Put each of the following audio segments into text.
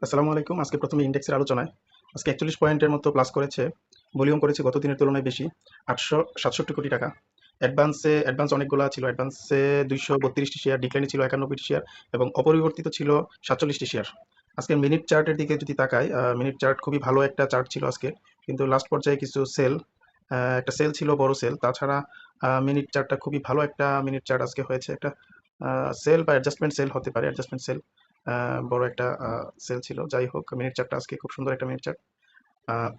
আসসালামু আলাইকুম। আজকে প্রথমে ইন্ডেক্সের আলোচনায়। আজকে 41 পয়েন্টের মতো প্লাস করেছে। ভলিউম করেছে গত দিনের তুলনায় বেশি, 867 কোটি টাকা। অ্যাডভান্স অনেকগুলা ছিল। অ্যাডভান্সে 232টি শেয়ার, ডিক্লাইনে ছিল 91টি শেয়ার এবং অপরিবর্তিত ছিল 47টি শেয়ার। আজকের মিনিট চার্টের দিকে যদি তাকাই, মিনিট চার্ট খুবই ভালো একটা চার্ট ছিল আজকে। কিন্তু লাস্ট পর্যায়ে কিছু সেল, একটা সেল ছিল, বড় সেল। তাছাড়া মিনিট চার্টটা খুবই ভালো একটা মিনিট চার্ট আজকে হয়েছে। একটা সেল বা অ্যাডজাস্টমেন্ট সেল হতে পারে, অ্যাডজাস্টমেন্ট সেল। বড় একটা সেল ছিল। যাই হোক, মিনিট চার্টটা আজকে খুব সুন্দর একটা মিনিট চার্ট। আহ,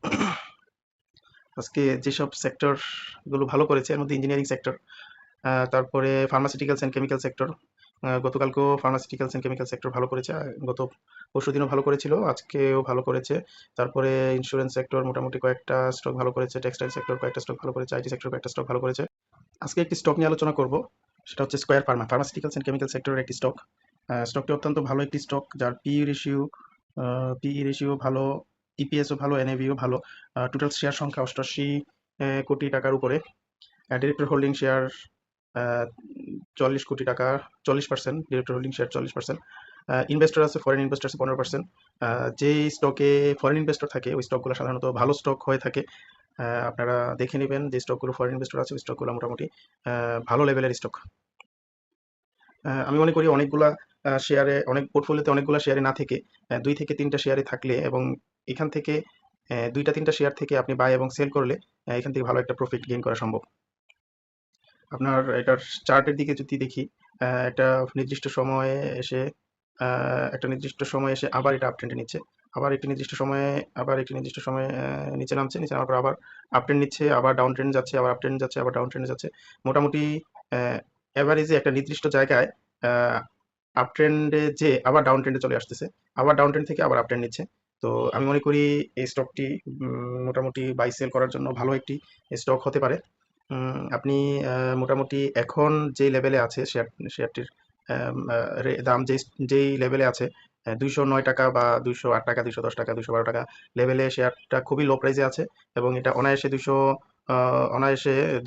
আজকে যেসব সেক্টর গুলো ভালো করেছে এর মধ্যে ইঞ্জিনিয়ারিং সেক্টর, তারপরে ফার্মাসিউটিক্যালস অ্যান্ড কেমিক্যাল সেক্টর। গতকালকেও ফার্মাসিউটিক্যালস অ্যান্ড কেমিক্যাল সেক্টর ভালো করেছে, গত পরশুদিনও ভালো করেছিল, আজকেও ভালো করেছে। তারপরে ইন্স্যুরেন্স সেক্টর মোটামুটি কয়েকটা স্টক ভালো করেছে, টেক্সটাইল সেক্টর কয়েকটা স্টক ভালো করেছে, আইটি সেক্টর কয়েকটা স্টক ভালো করেছে। আজকে একটি স্টক নিয়ে আলোচনা করব, সেটা হচ্ছে square Pharma, pharmaceuticals and chemical সেক্টরের একটি স্টক। স্টকটি অত্যন্ত ভালো একটি স্টক, যার পিই রেশিও ভালো, ইপিএসও ভালো, এনএভিও ভালো। টোটাল শেয়ার সংখ্যা 88 কোটি টাকার উপরে। ডিরেক্টর হোল্ডিং শেয়ার 40 কোটি টাকা, 40%। Director holding share 40%। ইনভেস্টর আছে, ফরেন ইনভেস্টর আছে 15%। যেই স্টকে ফরেন ইনভেস্টর থাকে ওই স্টকগুলো সাধারণত ভালো স্টক হয়ে থাকে। আপনারা দেখে নেবেন যে স্টকগুলো ফরেন ইনভেস্টর আছে ওই স্টকগুলো মোটামুটি ভালো লেভেলের স্টক। আমি মনে করি অনেকগুলা শেয়ারে, অনেক পোর্টফোলিওতে অনেকগুলা শেয়ারে না থেকে 2 থেকে 3টা শেয়ারে থাকলে এবং এখান থেকে 2টা 3টা শেয়ার থেকে আপনি বাই এবং সেল করলে এখান থেকে ভালো একটা প্রফিট গেইন করা সম্ভব। আপনার এটার চার্টের দিকে যদি দেখি, একটা নির্দিষ্ট সময়ে এসে আবার এটা আপট্রেন্ডে নিচ্ছে। আবার একটি নির্দিষ্ট সময়ে নিচে নামছে, নিচে নামার পর আবার আপট্রেন্ড নিচ্ছে, আবার ডাউন ট্রেন্ড যাচ্ছে, আবার আপট্রেন্ড যাচ্ছে, আবার ডাউন ট্রেন্ডে যাচ্ছে। মোটামুটি এভারেজে একটা নির্দিষ্ট জায়গায় আপট্রেন্ডে যে আবার ডাউন ট্রেন্ডে চলে আসতেছে, আবার ডাউন ট্রেন্ড থেকে আবার আপট্রেন্ড নিচ্ছে। তো আমি মনে করি এই স্টকটি মোটামুটি বাই সেল করার জন্য ভালো একটি স্টক হতে পারে। আপনি মোটামুটি এখন যে লেভেলে আছে শেয়ারটির দাম যেই লেভেলে আছে, 209 টাকা বা 208 টাকা, 210 টাকা, 212 টাকা লেভেলে শেয়ারটা খুবই লো প্রাইসে আছে এবং এটা অনায়াসে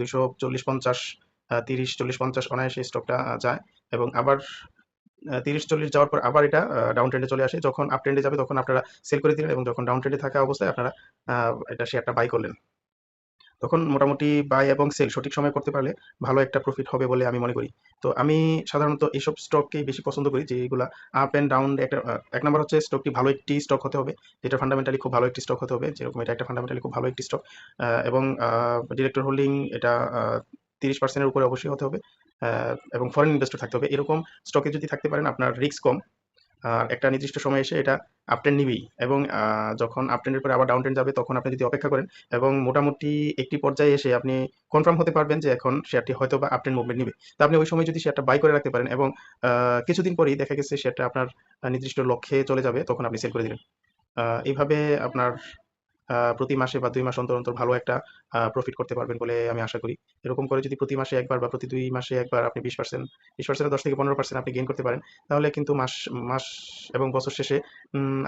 240-50, 30-40-50 অনায়াসে স্টকটা যায় এবং আবার 30-40 যাওয়ার পর আবার এটা ডাউন ট্রেন্ডে চলে আসে। যখন আপ ট্রেন্ডে যাবে তখন আপনারা সেল করে দিলেন এবং যখন ডাউন ট্রেন্ডে থাকা অবস্থায় আপনারা এটা শেয়ারটা বাই করলেন। তখন মোটামুটি বাই এবং সেল সঠিক সময়ে করতে পারলে ভালো একটা প্রফিট হবে বলে আমি মনে করি। তো আমি সাধারণত এইসব স্টককেই বেশি পছন্দ করি, যেগুলা আপ অ্যান্ড ডাউন। এক নাম্বার হচ্ছে স্টকটি ভালো একটি স্টক হতে হবে, যেটা ফান্ডামেন্টালি খুব ভালো একটি স্টক হতে হবে, যেরকম এটা একটা ফান্ডামেন্টালি খুব ভালো একটি স্টক। এবং ডিরেক্টর হোল্ডিং এটা 30%-এর উপরে অবশ্যই হতে হবে, এবং ফরেন ইনভেস্টর থাকতে হবে। এরকম স্টকে যদি থাকতে পারেন আপনার রিস্ক কম। আর একটা নির্দিষ্ট সময় এসে এটা আপট্রেন্ড নিবেই এবং যখন আপট্রেন্ডের পরে আবার ডাউন ট্রেন্ড যাবে তখন আপনি যদি অপেক্ষা করেন এবং মোটামুটি একটি পর্যায়ে এসে আপনি কনফার্ম হতে পারবেন যে এখন শেয়ারটি হয়তো বা আপট্রেন্ড মুভমেন্ট নিবে, তো আপনি ওই সময় যদি শেয়ারটা বাই করে রাখতে পারেন এবং কিছুদিন পরেই দেখা গেছে শেয়ারটা আপনার নির্দিষ্ট লক্ষ্যে চলে যাবে, তখন আপনি সেল করে দিলেন। এইভাবে আপনার প্রতি মাসে বা 2 মাস অন্তর অন্তর ভালো একটা প্রফিট করতে পারবেন বলে আমি আশা করি। এরকম করে যদি প্রতি মাসে একবার বা প্রতি 2 মাসে একবার আপনি 20% 10-15% আপনি গেইন করতে পারেন, তাহলে কিন্তু মাস মাস এবং বছর শেষে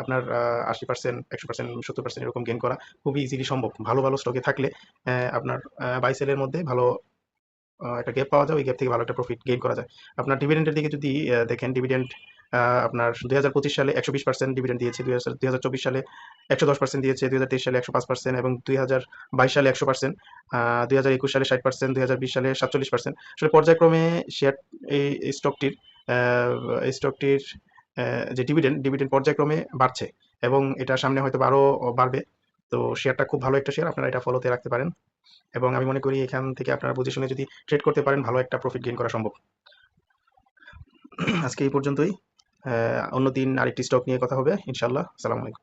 আপনার 80%, 100%, 70% এরকম গেইন করা খুবই ইজিলি সম্ভব। ভালো, ভালো স্টকে থাকলে আপনার বাই সেলের মধ্যে ভালো একটা গ্যাপ পাওয়া যায়, ওই গ্যাপ থেকে ভালো একটা প্রফিট গেইন করা যায়। আপনার ডিভিডেন্ডের দিকে যদি দেখেন, ডিভিডেন্ড আপনার 2025 সালে 120% ডিভিডেন্ড দিয়েছে, 2024 সালে 110% দিয়েছে, 2023 সালে 105% এবং 2022 সালে 100%, 2021 সালে 60%, 2020 সালে 47%। আসলে পর্যায়ক্রমে শেয়ার এই স্টকটির যে ডিভিডেন্ড পর্যায়ক্রমে বাড়ছে এবং এটা সামনে হয়তো আরো বাড়বে। তো শেয়ারটা খুব ভালো একটা শেয়ার, আপনারা এটা ফলোতে রাখতে পারেন এবং আমি মনে করি এখান থেকে আপনারা বুঝে শুনে যদি ট্রেড করতে পারেন ভালো একটা প্রফিট গেইন করা সম্ভব। আজকে এই পর্যন্তই। অন্যদিন আরেকটি স্টক নিয়ে কথা হবে ইনশাল্লাহ। আসসালামু আলাইকুম।